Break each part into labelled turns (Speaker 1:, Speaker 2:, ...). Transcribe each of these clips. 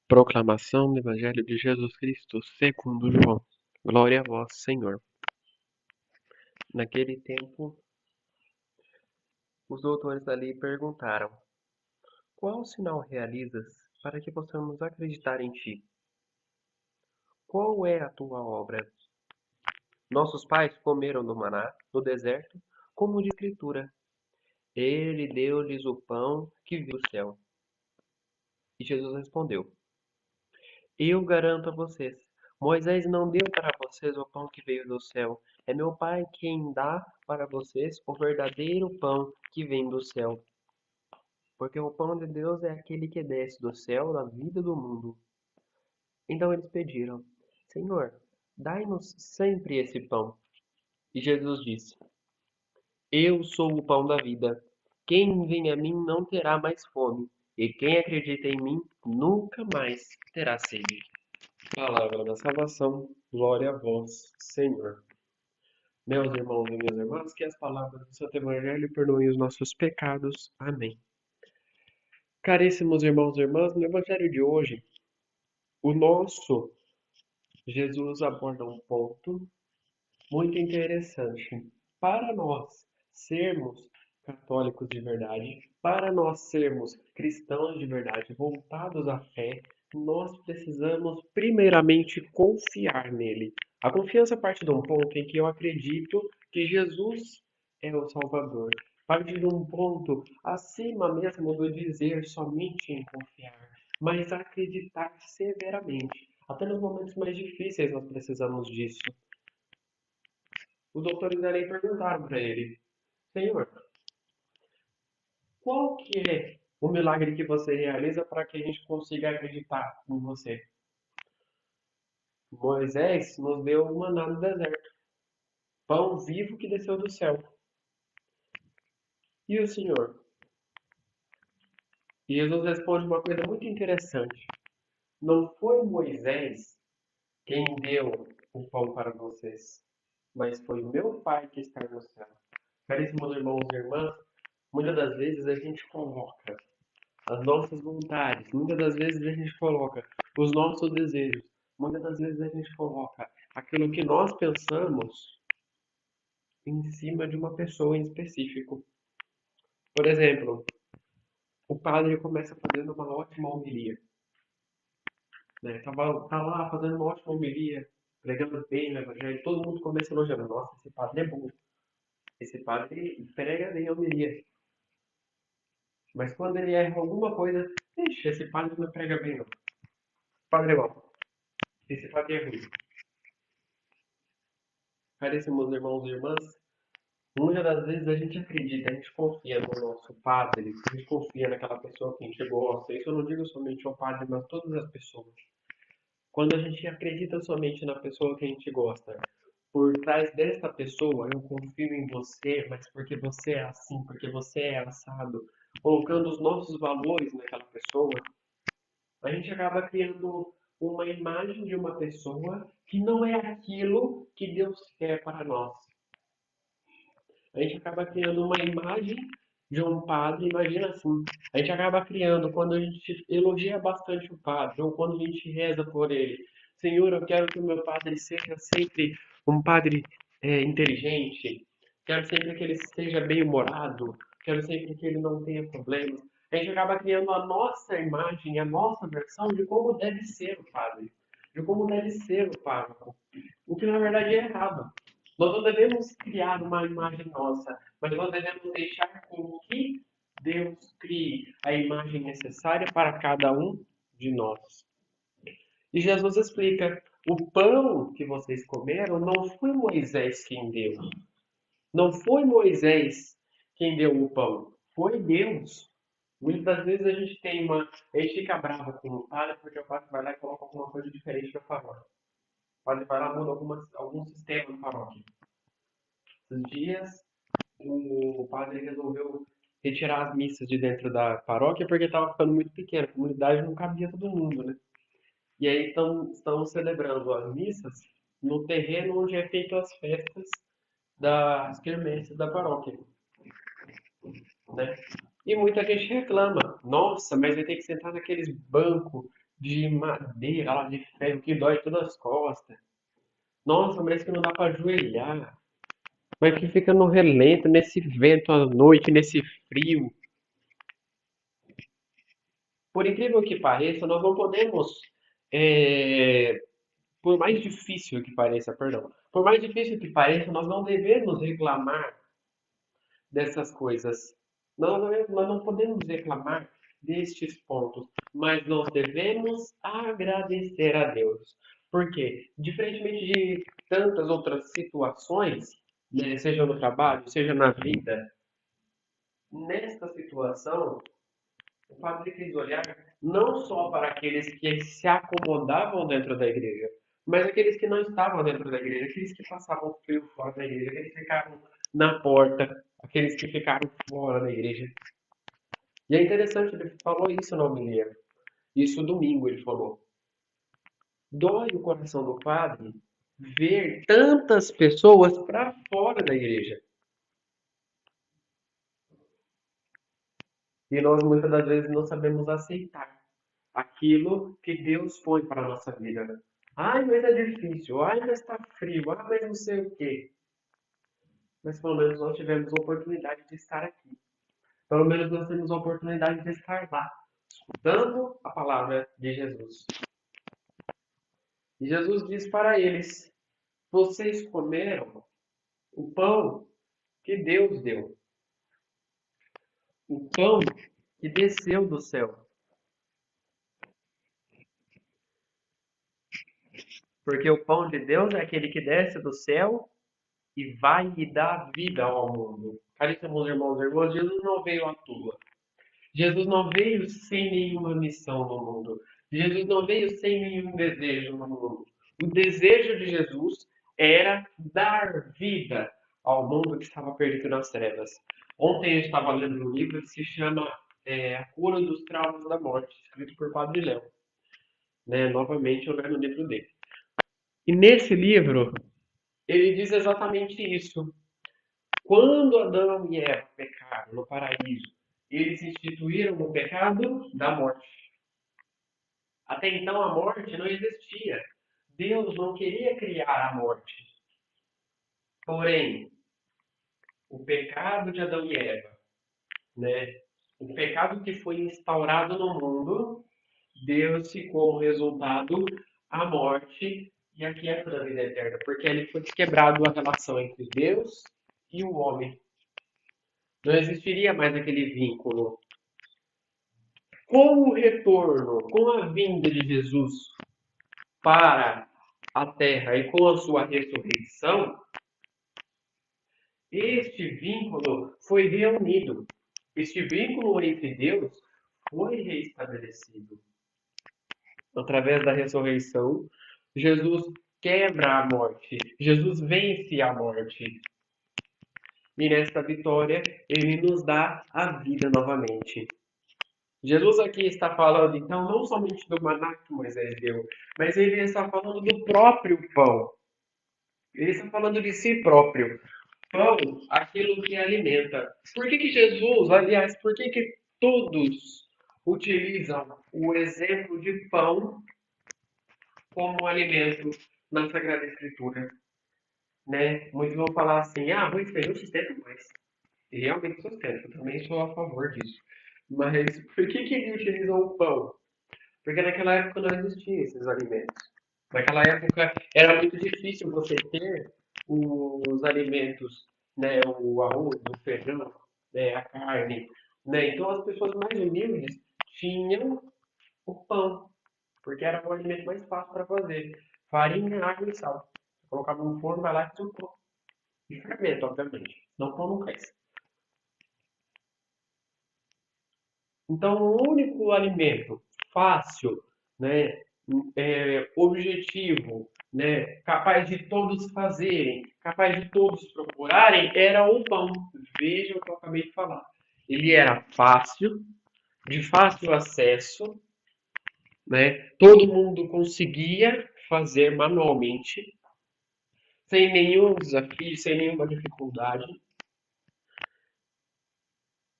Speaker 1: Proclamação do Evangelho de Jesus Cristo segundo João. Glória a vós, Senhor. Naquele tempo, os doutores da lei perguntaram: Qual sinal realizas para que possamos acreditar em ti? Qual é a tua obra? Nossos pais comeram do maná no deserto, como de escritura. Ele deu-lhes o pão que veio do céu. E Jesus respondeu: Eu garanto a vocês, Moisés não deu para vocês o pão que veio do céu. É meu Pai quem dá para vocês o verdadeiro pão que vem do céu. Porque o pão de Deus é aquele que desce do céu da vida do mundo. Então eles pediram: Senhor, dai-nos sempre esse pão. E Jesus disse: Eu sou o pão da vida. Quem vem a mim não terá mais fome, e quem acredita em mim nunca mais terá sede. Palavra da salvação, glória a vós, Senhor. Meus irmãos e minhas irmãs, que as palavras do Santo Evangelho perdoem os nossos pecados. Amém. Caríssimos irmãos e irmãs, no Evangelho de hoje, o nosso Jesus aborda um ponto muito interessante. Para nós sermos católicos de verdade, para nós sermos cristãos de verdade, voltados à fé, nós precisamos primeiramente confiar nele. A confiança parte de um ponto em que eu acredito que Jesus é o Salvador. Parte de um ponto acima mesmo do dizer somente em confiar, mas acreditar severamente. Até nos momentos mais difíceis nós precisamos disso. Os doutores da lei perguntaram para ele: Senhor, qual que é o milagre que você realiza para que a gente consiga acreditar em você? Moisés nos deu o maná no deserto, pão vivo que desceu do céu. E o Senhor? E Jesus responde uma coisa muito interessante. Não foi Moisés quem deu o pão para vocês, mas foi o meu Pai que está no céu. Caríssimos irmãos e irmãs, muitas das vezes a gente coloca as nossas vontades, muitas das vezes a gente coloca os nossos desejos, muitas das vezes a gente coloca aquilo que nós pensamos em cima de uma pessoa em específico. Por exemplo, o padre começa fazendo uma ótima homilia, né? Tá lá fazendo uma ótima homilia, pregando bem no evangelho, todo mundo começa elogiando: nossa, esse padre é bom, esse padre prega bem a homilia. Mas quando ele erra alguma coisa, deixa, esse padre não prega bem não. Padre é bom, esse padre é ruim. Caríssimos irmãos e irmãs, muitas das vezes a gente acredita, a gente confia no nosso padre, a gente confia naquela pessoa que a gente gosta. Isso eu não digo somente ao padre, mas todas as pessoas. Quando a gente acredita somente na pessoa que a gente gosta, por trás desta pessoa eu confio em você, mas porque você é assim, porque você é assado, colocando os nossos valores naquela pessoa, a gente acaba criando uma imagem de uma pessoa que não é aquilo que Deus quer para nós. A gente acaba criando uma imagem de um padre, imagina assim, a gente acaba criando, quando a gente elogia bastante o padre, ou quando a gente reza por ele: Senhor, eu quero que o meu padre seja sempre um padre inteligente, quero sempre que ele seja bem-humorado, quero sempre que ele não tenha problemas. A gente acaba criando a nossa imagem, a nossa versão de como deve ser o padre, de como deve ser o pároco, o que na verdade é errado. Nós não devemos criar uma imagem nossa, mas nós devemos deixar com que Deus crie a imagem necessária para cada um de nós. E Jesus explica: o pão que vocês comeram não foi Moisés quem deu. Não foi Moisés quem deu o pão, foi Deus. Muitas das vezes a gente fica bravo com o padre porque o padre vai lá e coloca alguma coisa diferente na paróquia. O padre vai lá e muda algum sistema na paróquia. Esses dias o padre resolveu retirar as missas de dentro da paróquia porque estava ficando muito pequena, a comunidade não cabia todo mundo, né? E aí estão celebrando as missas no terreno onde é feito as festas das quermesses da paróquia, né? E muita gente reclama: nossa, mas vai ter que sentar naqueles bancos de madeira, lá de ferro, que dói todas as costas. Nossa, mas que não dá pra ajoelhar. Mas que fica no relento, nesse vento à noite, nesse frio. Por incrível que pareça, nós não podemos, é, por mais difícil que pareça, perdão, por mais difícil que pareça, nós não devemos reclamar dessas coisas. Nós não podemos reclamar destes pontos, mas nós devemos agradecer a Deus. Porque, diferentemente de tantas outras situações, né, seja no trabalho, seja na vida, nesta situação, o padre quis olhar não só para aqueles que se acomodavam dentro da igreja, mas aqueles que não estavam dentro da igreja, aqueles que passavam frio fora da igreja, aqueles que ficaram na porta, aqueles que ficaram fora da igreja. E é interessante, ele falou isso na homilia. Isso domingo ele falou. Dói o coração do padre ver tantas pessoas para fora da igreja. E nós muitas das vezes não sabemos aceitar aquilo que Deus põe para a nossa vida. Ai, mas é difícil. Ai, mas está frio. Ai, mas não sei o quê. Mas pelo menos nós tivemos a oportunidade de estar aqui. Pelo menos nós temos a oportunidade de estar lá, escutando a palavra de Jesus. E Jesus diz para eles: vocês comeram o pão que Deus deu, o pão que desceu do céu. Porque o pão de Deus é aquele que desce do céu e vai e dá vida ao mundo. Caríssimos irmãos e irmãs, Jesus não veio à toa. Jesus não veio sem nenhuma missão no mundo. Jesus não veio sem nenhum desejo no mundo. O desejo de Jesus era dar vida ao mundo que estava perdido nas trevas. Ontem eu estava lendo um livro que se chama A Cura dos Traumas da Morte, escrito por Padre Léo. Né? Novamente eu lendo o livro dele. E nesse livro, ele diz exatamente isso. Quando Adão e Eva pecaram no paraíso, eles instituíram o pecado da morte. Até então a morte não existia. Deus não queria criar a morte. Porém, o pecado de Adão e Eva, né? O pecado que foi instaurado no mundo, deu-se como resultado a morte e a quebra da vida eterna, porque ali foi quebrado a relação entre Deus e o homem. Não existiria mais aquele vínculo. Com o retorno, com a vinda de Jesus para a terra e com a sua ressurreição, este vínculo foi reunido. Este vínculo entre Deus foi reestabelecido. Através da ressurreição, Jesus quebra a morte. Jesus vence a morte. E nesta vitória, ele nos dá a vida novamente. Jesus aqui está falando, então, não somente do maná que Moisés deu, mas ele está falando do próprio pão. Ele está falando de si próprio. Pão, aquilo que alimenta. Por que que Jesus, aliás, por que que todos utilizam o exemplo de pão como alimento na Sagrada Escritura? Né? Muitos vão falar assim, ah, arroz e feijão sustenta mais. E realmente sustenta, eu também sou a favor disso. Mas por que que eles utilizam o pão? Porque naquela época não existiam esses alimentos. Naquela época era muito difícil você ter os alimentos, né, o arroz, o feijão, né, a carne, né? Então as pessoas mais humildes tinham o pão, porque era o alimento mais fácil para fazer. Farinha, água e sal. Colocava no forno, vai lá e faz o pão. E fermento, obviamente. Não pão não cresce. Então, o único alimento fácil, né, objetivo, né, capaz de todos fazerem, capaz de todos procurarem, era o pão. Veja o que eu acabei de falar. Ele era fácil, de fácil acesso, né? Todo mundo conseguia fazer manualmente, sem nenhum desafio, sem nenhuma dificuldade,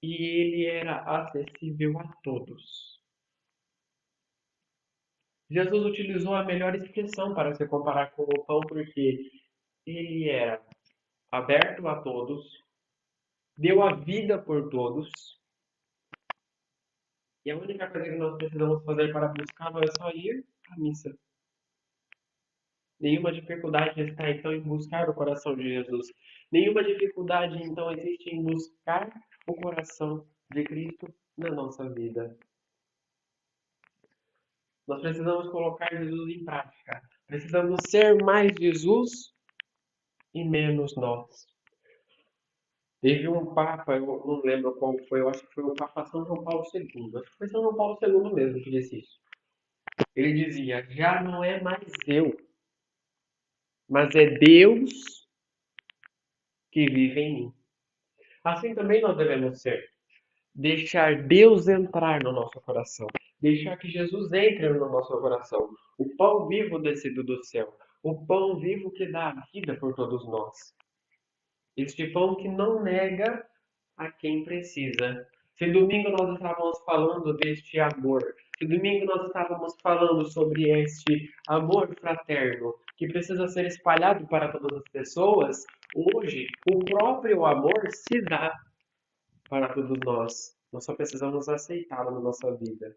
Speaker 1: e ele era acessível a todos. Jesus utilizou a melhor expressão para se comparar com o pão, porque ele era aberto a todos, deu a vida por todos, e a única coisa que nós precisamos fazer para buscá-lo é só ir à missa. Nenhuma dificuldade está então em buscar o coração de Jesus. Nenhuma dificuldade então existe em buscar o coração de Cristo na nossa vida. Nós precisamos colocar Jesus em prática. Precisamos ser mais Jesus e menos nós. Teve um Papa, eu não lembro qual foi, eu acho que foi o Papa São João Paulo II. Acho que foi São João Paulo II mesmo que disse isso. Ele dizia: já não é mais eu, mas é Deus que vive em mim. Assim também nós devemos ser. Deixar Deus entrar no nosso coração. Deixar que Jesus entre no nosso coração. O pão vivo descido do céu. O pão vivo que dá a vida por todos nós. Este pão que não nega a quem precisa. Se domingo nós estávamos falando deste amor, se domingo nós estávamos falando sobre este amor fraterno que precisa ser espalhado para todas as pessoas, hoje o próprio amor se dá para todos nós. Nós só precisamos aceitá-lo na nossa vida.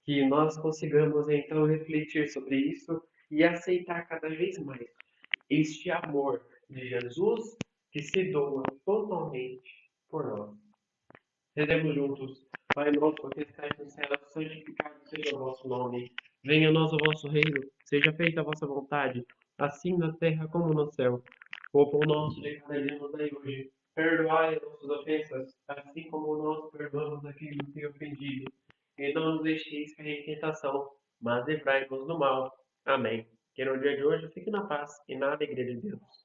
Speaker 1: Que nós consigamos então refletir sobre isso e aceitar cada vez mais este amor de Jesus que se doa totalmente por nós. Rezemos juntos. Pai nosso que estais no céu, santificado seja o vosso nome. Venha a nós o vosso reino. Seja feita a vossa vontade, assim na terra como no céu. O pão nosso de cada dia nos dai hoje. Perdoai as nossas ofensas, assim como nós perdoamos a quem nos tem ofendido. E não nos deixeis cair em tentação, mas livrai-nos do mal. Amém. Que no dia de hoje fique na paz e na alegria de Deus.